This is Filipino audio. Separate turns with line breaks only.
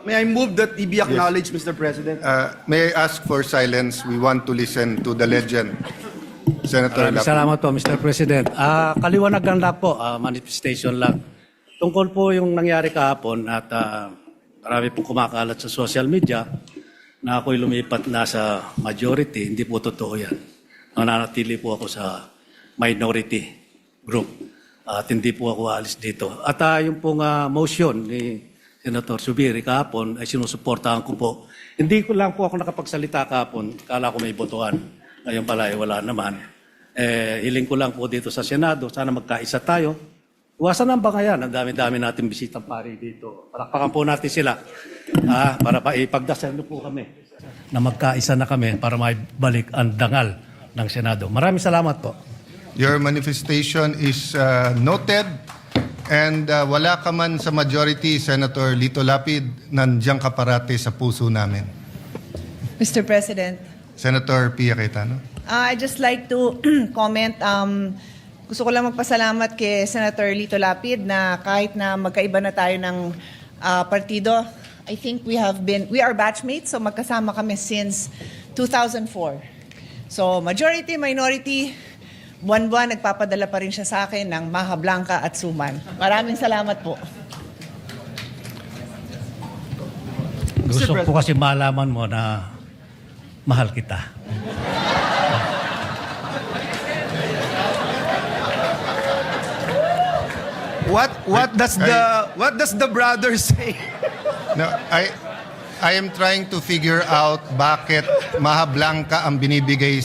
May I move that he be acknowledged, Mr. President?
May I ask for silence? We want to listen to the legend, Senator
Maraming
Lapid.
salamat po, Mr. President. Kaliwanagan lang po, manifestation lang. Tungkol po yung nangyari kahapon at marami pong kumakalat sa social media na ako'y lumipat na sa majority. Hindi po totoo yan. Nananatili po ako sa minority group at hindi po ako alis dito. At yung pong motion ni Senator Zubiri kahapon ay sinusuportahan ko po. Hindi ko lang po ako nakapagsalita kahapon. Kala ko may botohan. Ngayon pala wala naman. Hiling ko lang po dito sa Senado. Sana magkaisa tayo. Iwasan ang bangayan. Ang dami-dami natin bisitang pari dito. Palakpakan po natin sila. Para ipagdasal niyo po kami na magkaisa na kami para maibalik ang dangal ng Senado. Maraming salamat po.
Your manifestation is noted. And wala ka man sa majority, Senator Lito Lapid, nandiyan ka parate sa puso namin.
Mr. President,
Senator Pia Cayetano.
I'd just like to comment. Gusto ko lang magpasalamat kay Senator Lito Lapid na kahit na magkaiba na tayo ng partido, I think we are batchmates, so magkasama kami since 2004. So majority, minority, buwan-buwan nagpapadala pa rin siya sa akin ng Maha Blanca at Suman. Maraming salamat po.
Gusto ko kasi malaman mo na mahal kita.
What does the brother say?
No, I am trying to figure out bakit Maha Blanca ang binibigay